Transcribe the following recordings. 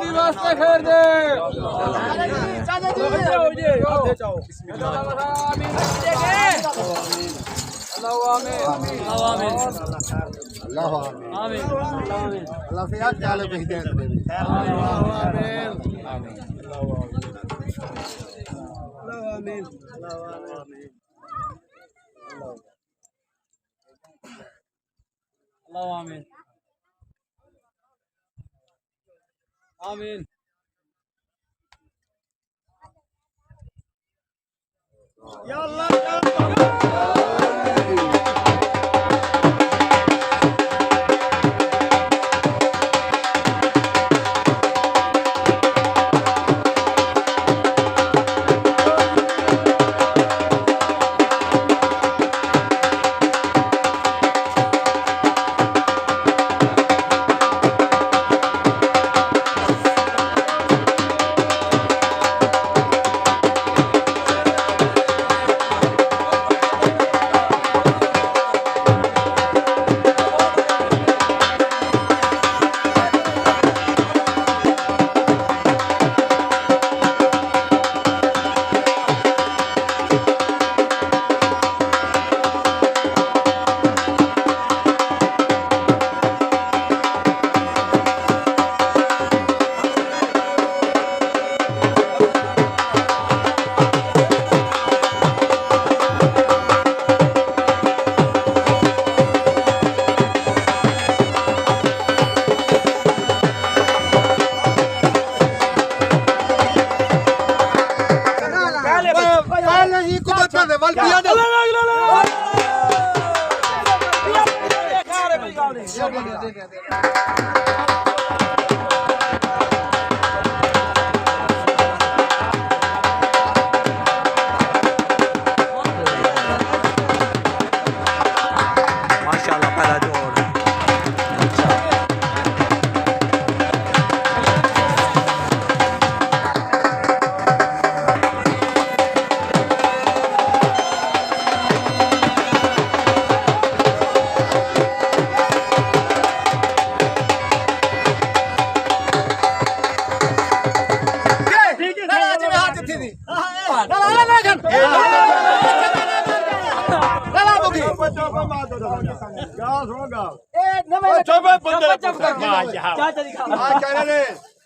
दी वास्ते खैर दे अल्लाह से यार चाले भेज दे आमीन आमीन या अल्लाह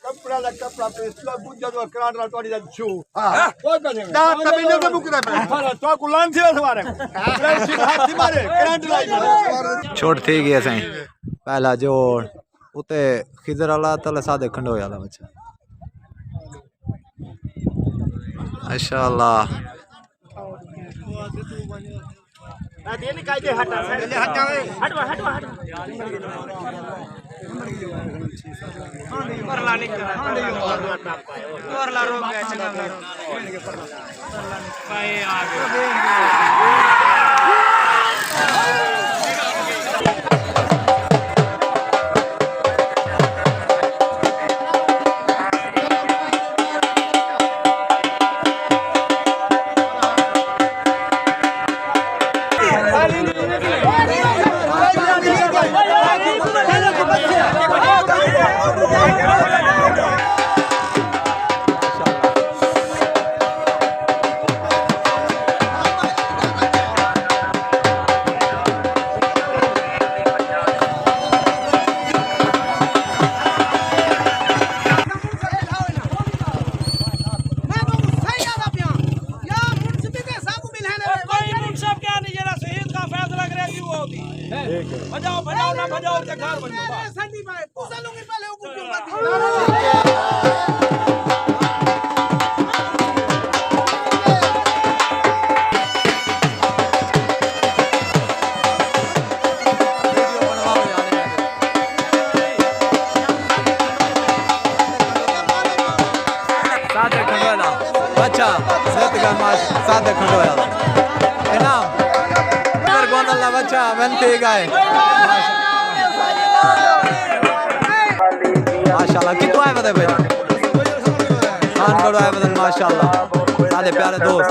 कपड़ा ला कपड़ा पे इसला बुझा तो कराट ला तोड़ी दा छू हां कोई बने दा कभी ने मुकरा पे हां तो गुलाम थी सवारे हाथी मारे करंट लाई छोट थी गया साईं पहला जोड़ उते खिजर वाला तले सादे खंडो वाला बच्चा माशाअल्लाह दे ने कायदे हटा ले हटा हटवा हटवा हट परला निकल परला रोक गया चला पाए आ गए बजाओ बजाओ ना बजाओ क्या घर बन गया संदीप भाई पूछा लूंगी पहले वो क्यों बात सादे खंडोला अच्छा सेतगन मास सादे खंडोला इनाम गोंदला बच्चा बनते गए माशाल्लाह कितना है बता भाई खान करो है बता माशाल्लाह सारे प्यारे दोस्त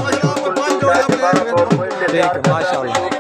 ठीक माशाल्लाह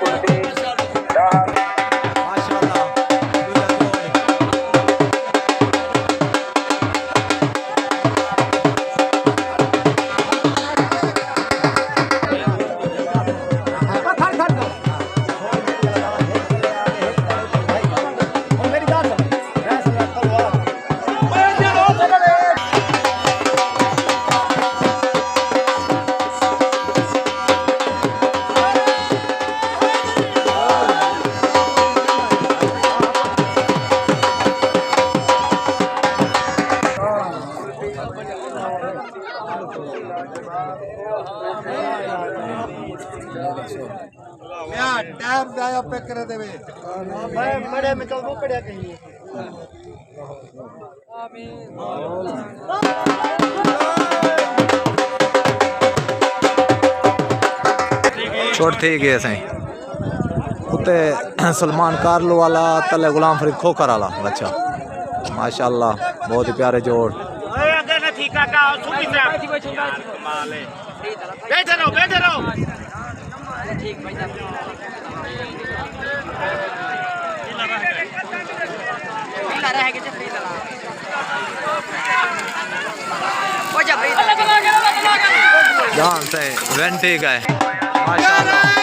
यार टाइम जाया पे करे देवे मैं बड़े में तो वो पड़या कहीं छोड़ थी गए सही उते सलमान कारलो वाला तले गुलाम फरीद खोकर वाला बच्चा माशाल्लाह बहुत ही प्यारे जोड़ बैठे रहो जान से वेंटी गए माशाल्लाह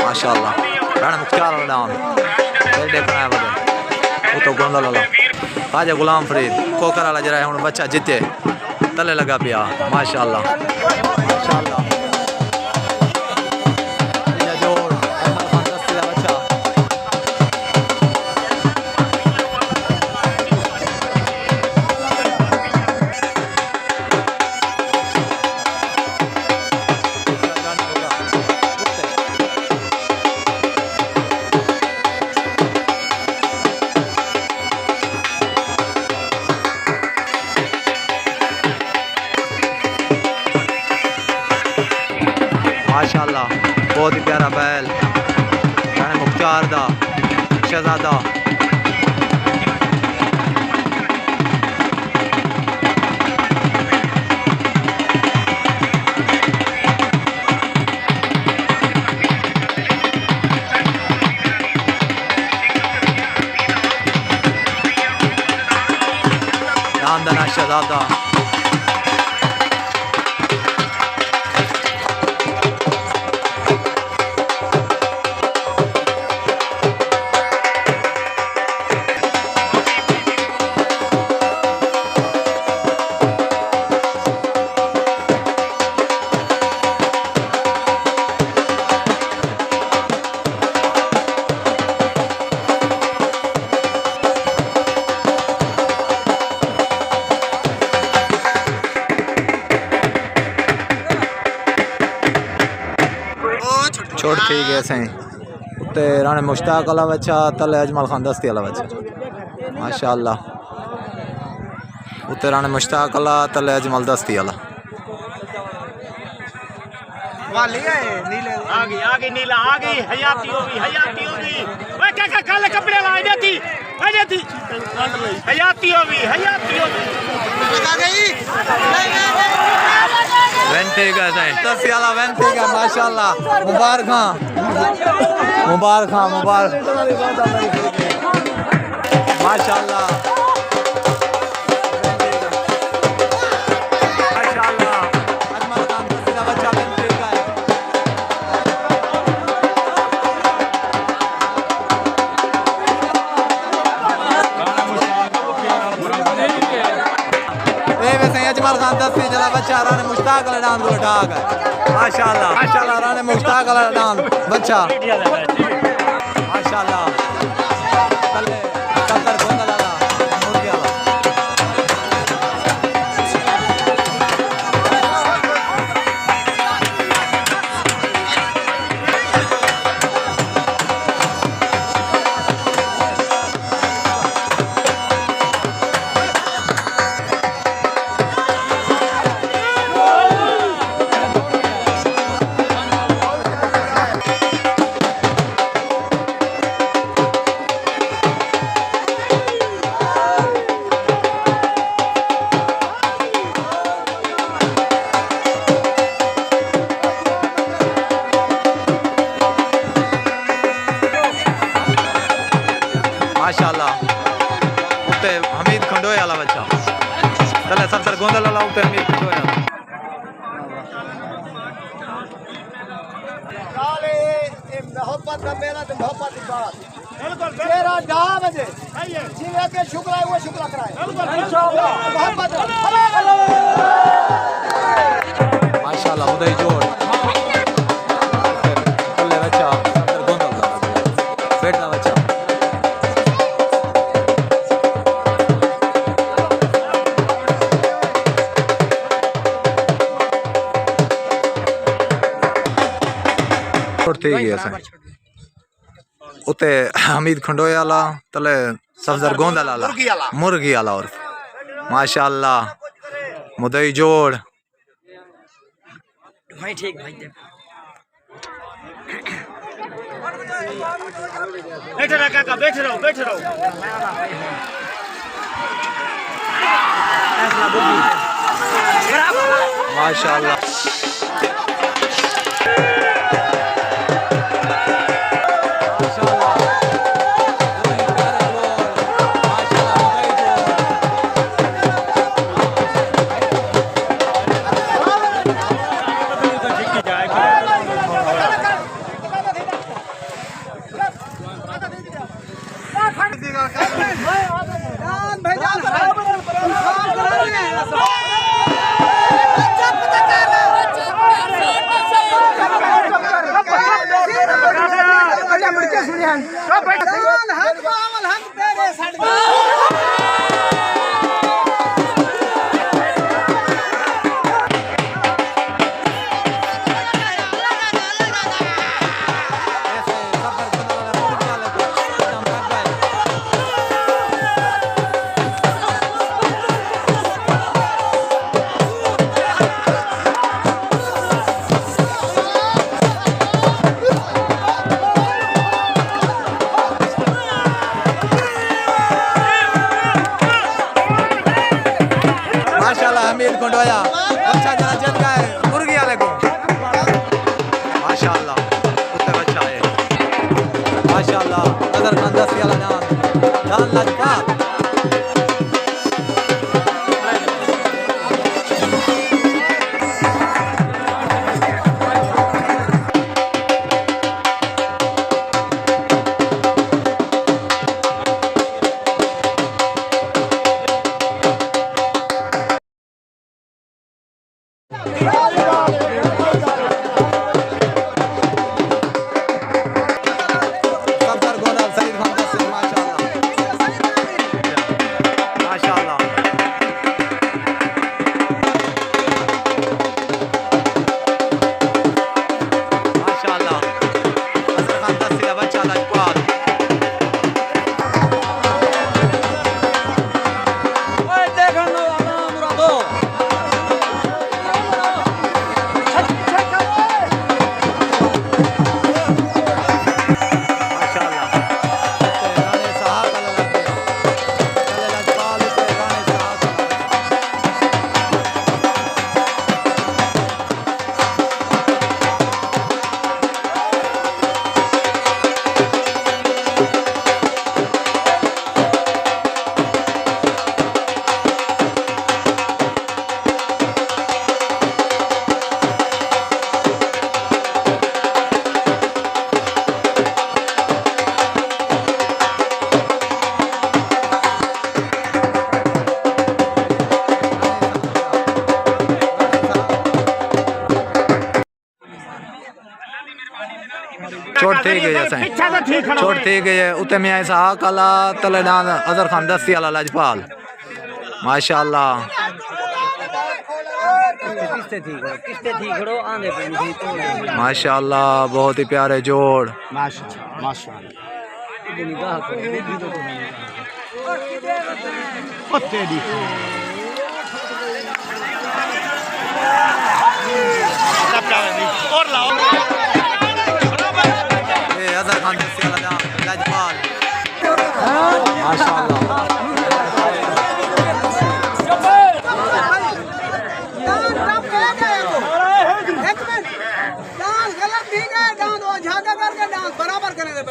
माशाल्लाह राणा मुख्तार डाउन वेल बनाया बदे वो तो गोंदल वाला खाजा गुलाम फरीद कोकर वाला जरा हुन बच्चा जीते तले लगा पिया माशाल्लाह माशाल्लाह ये जोड़ अहमद खान दस्ती का बच्चा माशाल्लाह बहुत ही प्यारा बैल राणा मुख्तार दा शहजादा नामदाना शहजादा छोड़ थी गए सही उते राणे मुश्ताक वाला बच्चा तले अजमल खान दस्ती वाला बच्चा माशाल्लाह उते राणे मुश्ताक वाला तले अजमल दस्ती वाला आ गई नीला आ गई हयाती होगी ओए काका काले कपड़े ला देती हयाती होगी आ गई वेंटी का सही दस्ती वाला वेंटी का माशाल्लाह मुबारक माशाल्लाह अजमल खान दस्ती का बच्चा वेंटी का है अजमल खान दस्ती जला बच्चा राणे मुश्ताक वाला डांस को उठा गए माशाल्लाह राणे मुश्ताक वाला डांस बच्चा माशाल्लाह तले कतर गोंदल वाला मुर्गी वाला उते अमीर खंडोया साले ये मोहब्बत का मेरा तो मोहब्बत की बात तेरा नाम है जिन्हें के शुक्र है वो शुक्र कराए इंशाअल्लाह मोहब्बत माशाल्लाह उदय जोड़ कल्ले बच्चा अंदर गोंदल दा बैठा बच्चा छोड़ते ही गया उते हमीद खंडोया वाला तले सफदर गोंदल वाला मुर्गी वाला और माशाल्लाह मुदई जोड़ भाई ठीक भाई बैठे रहो काका बैठे रहो माशाल्लाह हमीद खंडोया बच्चा जरा जल का है मुर्गी वाले को माशाल्लाह उते बच्चा है माशाल्लाह अदर खान 10 वाला जान लजपा छोड़ते गए छोड़ते गए उते में ऐसा काला तले डांद अजहर खान 10 वाला लजपाल माशाल्लाह माशाल्लाह बहुत ही प्यारे जोड़ और लाओ अजहर खान 10 वाला लजपाल माशाल्लाह बराबर करने दे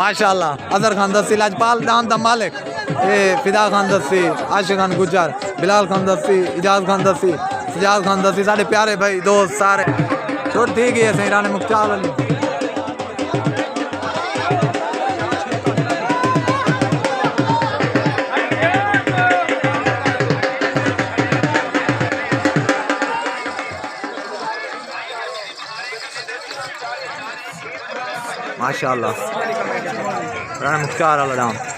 माशाल्लाह अजहर खान दस्सी लाजपाल दान दा मालिक ए फिदा खान दस्सी आशिक खान गुजर बिलाल खान दस्सी इजाज खान दस्सी सजाद खान दस्सी साढ़े प्यारे भाई दोस्त सारे छोड़ ठीक है सही राने मुख्तार अली माशाल्लाह राना मुख्तार अली